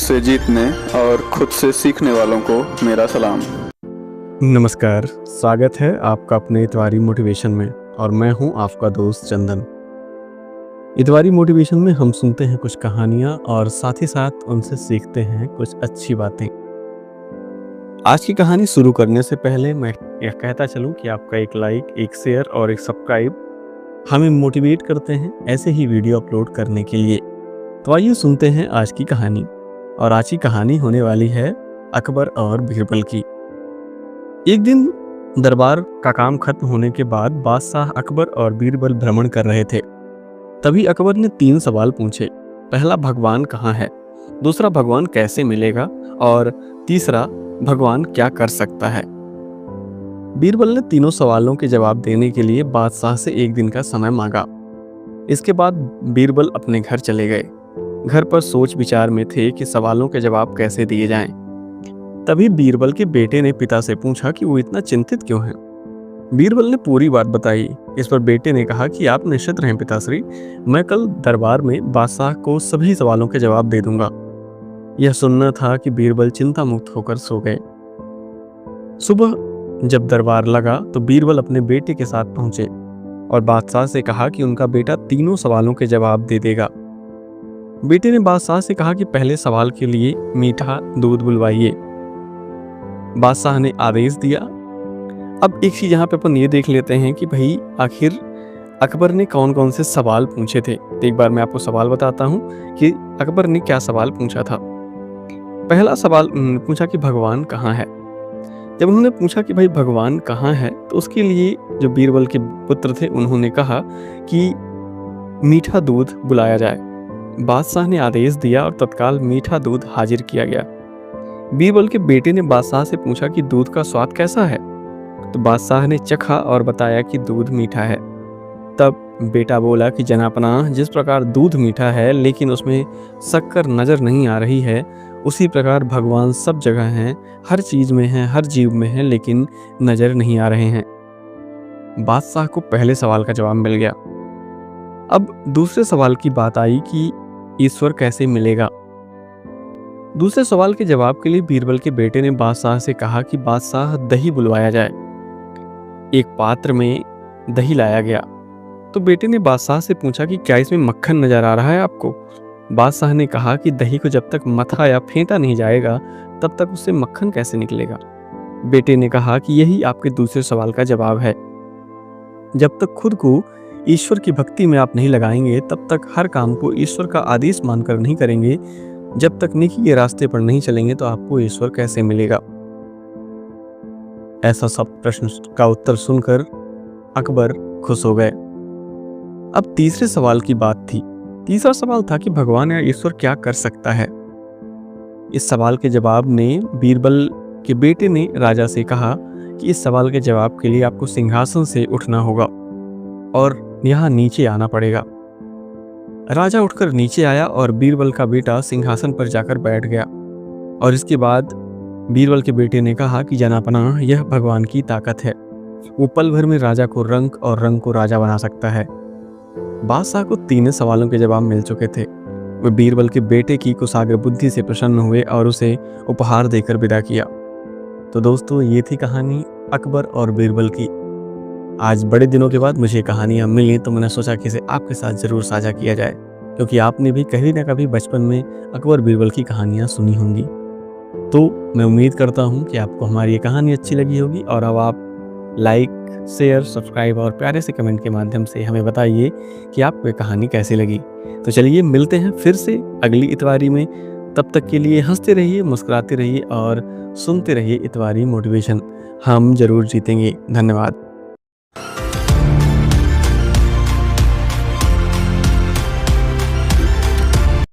से जीतने और खुद से सीखने वालों को मेरा सलाम। नमस्कार, स्वागत है आपका अपने इतवारी मोटिवेशन में और मैं हूं आपका दोस्त चंदन। इतवारी मोटिवेशन में हम सुनते हैं कुछ कहानियां और साथ ही साथ उनसे सीखते हैं कुछ अच्छी बातें। आज की कहानी शुरू करने से पहले मैं यह कहता चलूं कि आपका एक लाइक, एक शेयर और एक सब्सक्राइब हमें मोटिवेट करते हैं ऐसे ही वीडियो अपलोड करने के लिए। तो आइए सुनते हैं आज की कहानी। और आज की कहानी होने वाली है अकबर और बीरबल की। एक दिन दरबार का काम खत्म होने के बाद बादशाह अकबर और बीरबल भ्रमण कर रहे थे। तभी अकबर ने 3 सवाल पूछे। पहला, भगवान कहाँ है? दूसरा, भगवान कैसे मिलेगा? और तीसरा, भगवान क्या कर सकता है? बीरबल ने तीनों सवालों के जवाब देने के लिए बादशाह से एक दिन का समय मांगा। इसके बाद बीरबल अपने घर चले गए। घर पर सोच विचार में थे कि सवालों के जवाब कैसे दिए जाएं। तभी बीरबल के बेटे ने पिता से पूछा कि वो इतना चिंतित क्यों है। बीरबल ने पूरी बात बताई। इस पर बेटे ने कहा कि आप निश्चित रहें पिताश्री, मैं कल दरबार में बादशाह को सभी सवालों के जवाब दे दूंगा। यह सुनना था कि बीरबल चिंता मुक्त होकर सो गए। सुबह जब दरबार लगा तो बीरबल अपने बेटे के साथ पहुंचे और बादशाह से कहा कि उनका बेटा तीनों सवालों के जवाब दे देगा। बेटे ने बादशाह से कहा कि पहले सवाल के लिए मीठा दूध बुलवाइए। बादशाह ने आदेश दिया। अब एक चीज यहाँ पे अपन ये देख लेते हैं कि भाई आखिर अकबर ने कौन कौन से सवाल पूछे थे। तो एक बार मैं आपको सवाल बताता हूँ कि अकबर ने क्या सवाल पूछा था। पहला सवाल पूछा कि भगवान कहाँ है। जब उन्होंने पूछा कि भाई भगवान कहाँ है तो उसके लिए जो बीरबल के पुत्र थे उन्होंने कहा कि मीठा दूध बुलाया जाए। बादशाह ने आदेश दिया और तत्काल मीठा दूध हाजिर किया गया। बीरबल के बेटे ने बादशाह से पूछा कि दूध का स्वाद कैसा है। तो बादशाह ने चखा और बताया कि दूध मीठा है। तब बेटा बोला कि जनापनाह, जिस प्रकार दूध मीठा है लेकिन उसमें शक्कर नजर नहीं आ रही है, उसी प्रकार भगवान सब जगह हैं, हर चीज में हैं, हर जीव में हैं, लेकिन नजर नहीं आ रहे हैं। बादशाह को पहले सवाल का जवाब मिल गया। अब दूसरे सवाल की बात आई कि ईश्वर कैसे मिलेगा। दूसरे सवाल के जवाब के लिए बीरबल के बेटे ने बादशाह से कहा कि बादशाह दही बुलवाया जाए। एक पात्र में दही लाया गया तो बेटे ने बादशाह से पूछा कि क्या इसमें मक्खन नजर आ रहा है आपको। बादशाह ने कहा कि दही को जब तक मथा या फेंटा नहीं जाएगा तब तक उससे मक्खन कैसे निकलेगा। बेटे ने कहा कि यही आपके दूसरे सवाल का जवाब है। जब तक खुद को ईश्वर की भक्ति में आप नहीं लगाएंगे, तब तक हर काम को ईश्वर का आदेश मानकर नहीं करेंगे, जब तक नेकी के रास्ते पर नहीं चलेंगे, तो आपको ईश्वर कैसे मिलेगा। ऐसा सब प्रश्न का उत्तर सुनकर अकबर खुश हो गए। अब तीसरे सवाल की बात थी। तीसरा सवाल था कि भगवान या ईश्वर क्या कर सकता है। इस सवाल के जवाब ने बीरबल के बेटे ने राजा से कहा कि इस सवाल के जवाब के लिए आपको सिंहासन से उठना होगा और यहाँ नीचे आना पड़ेगा। राजा उठकर नीचे आया और बीरबल का बेटा सिंहासन पर जाकर बैठ गया। और इसके बाद बीरबल के बेटे ने कहा कि जनापनाह, यह भगवान की ताकत है, वो पल भर में राजा को रंग और रंग को राजा बना सकता है। बादशाह को तीनों सवालों के जवाब मिल चुके थे। वे बीरबल के बेटे की कुशाग्र बुद्धि से प्रसन्न हुए और उसे उपहार देकर विदा किया। तो दोस्तों, ये थी कहानी अकबर और बीरबल की। आज बड़े दिनों के बाद मुझे कहानियाँ मिली तो मैंने सोचा कि इसे आपके साथ ज़रूर साझा किया जाए, क्योंकि आपने भी कभी ना कभी बचपन में अकबर बीरबल की कहानियाँ सुनी होंगी। तो मैं उम्मीद करता हूँ कि आपको हमारी ये कहानी अच्छी लगी होगी और अब आप लाइक, शेयर, सब्सक्राइब और प्यारे से कमेंट के माध्यम से हमें बताइए कि आपको ये कहानी कैसी लगी। तो चलिए मिलते हैं फिर से अगली इतवारी में। तब तक के लिए हंसते रहिए, मुस्कुराते रहिए और सुनते रहिए इतवारी मोटिवेशन। हम जरूर जीतेंगे। धन्यवाद।